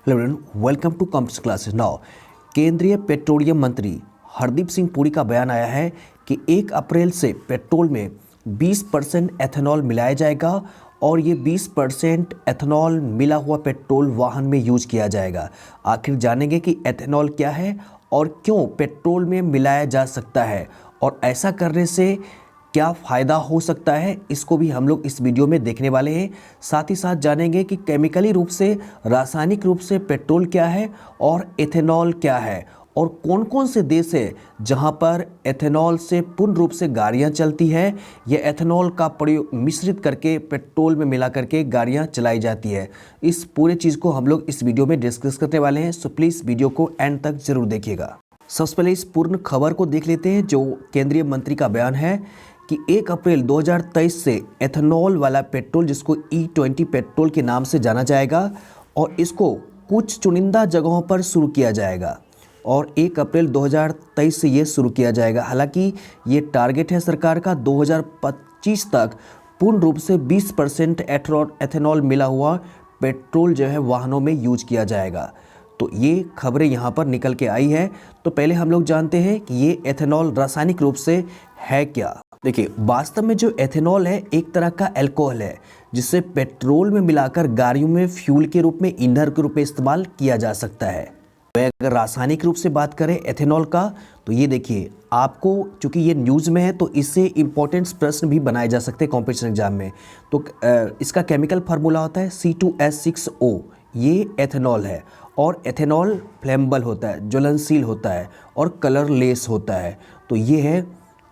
Hello everyone, welcome to computer classes. Now केंद्रीय petroleum मंत्री हरदीप सिंह पुरी का बयान आया है कि 1 अप्रैल से पेट्रोल में 20% एथेनॉल मिलाया जाएगा और ये 20% एथेनॉल मिला हुआ पेट्रोल वाहन में यूज किया जाएगा। आखिर जानेंगे कि एथेनॉल क्या है और क्यों पेट्रोल में मिलाया जा सकता है और ऐसा करने से क्या फ़ायदा हो सकता है, इसको भी हम लोग इस वीडियो में देखने वाले हैं। साथ ही साथ जानेंगे कि केमिकली रूप से, रासायनिक रूप से पेट्रोल क्या है और एथेनॉल क्या है और कौन कौन से देश है जहां पर एथेनॉल से पूर्ण रूप से गाड़ियां चलती है या एथेनॉल का प्रयोग मिश्रित करके पेट्रोल में मिला करके गाड़ियां चलाई जाती है। इस पूरे चीज़ को हम लोग इस वीडियो में डिस्कस करने वाले हैं, सो प्लीज़ वीडियो को एंड तक जरूर देखिएगा। सबसे पहले इस पूर्ण खबर को देख लेते हैं जो केंद्रीय मंत्री का बयान है कि 1 अप्रैल 2023 से एथेनॉल वाला पेट्रोल, जिसको E20 पेट्रोल के नाम से जाना जाएगा, और इसको कुछ चुनिंदा जगहों पर शुरू किया जाएगा और 1 अप्रैल 2023 से ये शुरू किया जाएगा। हालांकि ये टारगेट है सरकार का 2025 तक पूर्ण रूप से 20% एथेनॉल मिला हुआ पेट्रोल जो है वाहनों में यूज किया जाएगा। तो ये खबरें यहाँ पर निकल के आई है। तो पहले हम लोग जानते हैं कि ये एथेनॉल रासायनिक रूप से है क्या। देखिए, वास्तव में जो एथेनॉल है एक तरह का अल्कोहल है जिसे पेट्रोल में मिलाकर गाड़ियों में फ्यूल के रूप में, ईंधन के रूप में इस्तेमाल किया जा सकता है। अगर रासायनिक रूप से बात करें एथेनॉल का, तो ये देखिए, आपको चूंकि ये न्यूज़ में है तो इससे इंपॉर्टेंट प्रश्न भी बनाए जा सकते हैं कॉम्पिटिशन एग्जाम में। तो इसका केमिकल फार्मूला होता है C2H6O। ये एथेनॉल है और एथेनॉल फ्लेमेबल होता है, ज्वलनशील होता है और कलरलेस होता है। तो ये है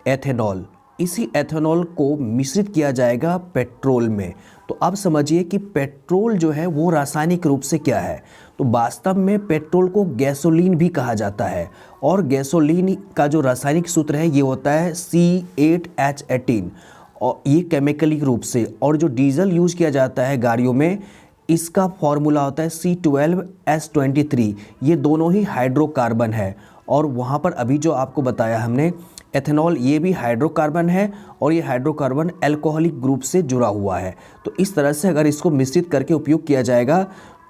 एथेनॉल। इसी एथेनॉल को मिश्रित किया जाएगा पेट्रोल में। तो अब समझिए कि पेट्रोल जो है वो रासायनिक रूप से क्या है। तो वास्तव में पेट्रोल को गैसोलीन भी कहा जाता है और गैसोलीन का जो रासायनिक सूत्र है ये होता है C8H18 और ये केमिकली रूप से। और जो डीजल यूज किया जाता है गाड़ियों में, इसका फॉर्मूला होता है C12H23। ये दोनों ही हाइड्रोकार्बन है और वहाँ पर अभी जो आपको बताया हमने एथेनॉल, ये भी हाइड्रोकार्बन है और ये हाइड्रोकार्बन अल्कोहलिक ग्रुप से जुड़ा हुआ है। तो इस तरह से अगर इसको मिश्रित करके उपयोग किया जाएगा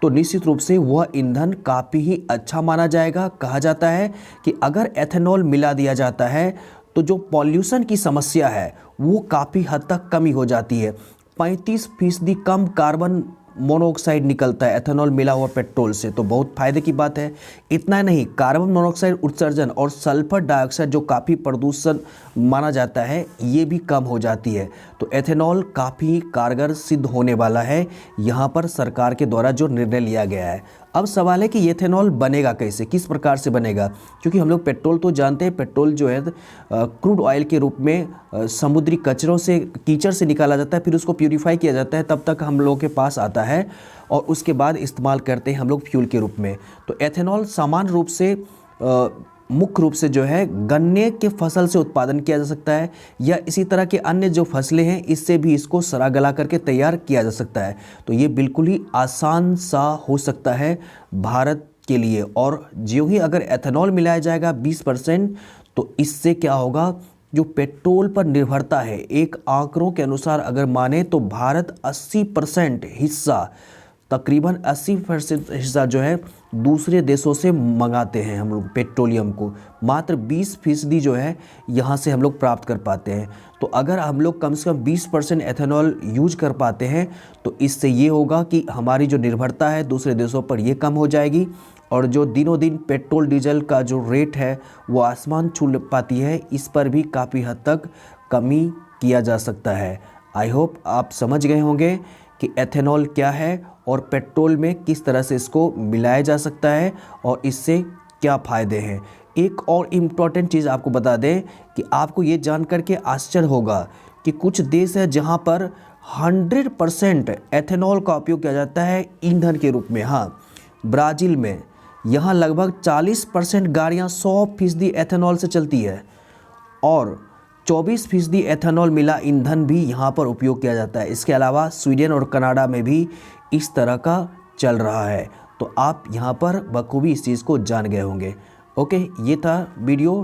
तो निश्चित रूप से वह ईंधन काफ़ी ही अच्छा माना जाएगा। कहा जाता है कि अगर एथेनॉल मिला दिया जाता है तो जो पॉल्यूशन की समस्या है वो काफ़ी हद तक कमी हो जाती है। 35% कम कार्बन मोनोऑक्साइड निकलता है एथेनॉल मिला हुआ पेट्रोल से, तो बहुत फायदे की बात है। इतना नहीं, कार्बन मोनोऑक्साइड उत्सर्जन और सल्फर डाइऑक्साइड जो काफ़ी प्रदूषण माना जाता है ये भी कम हो जाती है। तो एथेनॉल काफ़ी कारगर सिद्ध होने वाला है यहाँ पर सरकार के द्वारा जो निर्णय लिया गया है। अब सवाल है कि एथेनॉल बनेगा कैसे, किस प्रकार से बनेगा, क्योंकि हम लोग पेट्रोल तो जानते हैं, पेट्रोल जो है क्रूड ऑयल के रूप में समुद्री कचरों से, कीचड़ से निकाला जाता है, फिर उसको प्यूरीफाई किया जाता है, तब तक हम लोगों के पास आता है और उसके बाद इस्तेमाल करते हैं हम लोग फ्यूल के रूप में। तो एथेनॉल सामान्य रूप से मुख्य रूप से जो है गन्ने के फसल से उत्पादन किया जा सकता है या इसी तरह के अन्य जो फसलें हैं इससे भी इसको सड़ा गला करके तैयार किया जा सकता है। तो ये बिल्कुल ही आसान सा हो सकता है भारत के लिए। और ज्यों ही अगर एथेनॉल मिलाया जाएगा 20%, तो इससे क्या होगा, जो पेट्रोल पर निर्भरता है, एक आंकड़ों के अनुसार अगर माने तो भारत 80% हिस्सा, तकरीबन 80% हिस्सा जो है दूसरे देशों से मंगाते हैं हम लोग पेट्रोलियम को। मात्र 20% जो है यहाँ से हम लोग प्राप्त कर पाते हैं। तो अगर हम लोग कम से कम 20% एथेनॉल यूज कर पाते हैं तो इससे ये होगा कि हमारी जो निर्भरता है दूसरे देशों पर ये कम हो जाएगी और जो दिनों दिन पेट्रोल डीजल का जो रेट है वो आसमान छू पाती है, इस पर भी काफ़ी हद तक कमी किया जा सकता है। आई होप आप समझ गए होंगे कि एथेनॉल क्या है और पेट्रोल में किस तरह से इसको मिलाया जा सकता है और इससे क्या फ़ायदे हैं। एक और इम्पॉर्टेंट चीज़ आपको बता दें कि आपको ये जान कर के आश्चर्य होगा कि कुछ देश है जहाँ पर 100% एथेनॉल का उपयोग किया जाता है ईंधन के रूप में। हाँ, ब्राज़ील में यहाँ लगभग 40% गाड़ियाँ 100% एथेनॉल से चलती है और 24% एथेनॉल मिला ईंधन भी यहाँ पर उपयोग किया जाता है। इसके अलावा स्वीडन और कनाडा में भी इस तरह का चल रहा है। तो आप यहाँ पर बखूबी इस चीज़ को जान गए होंगे। ओके, ये था वीडियो।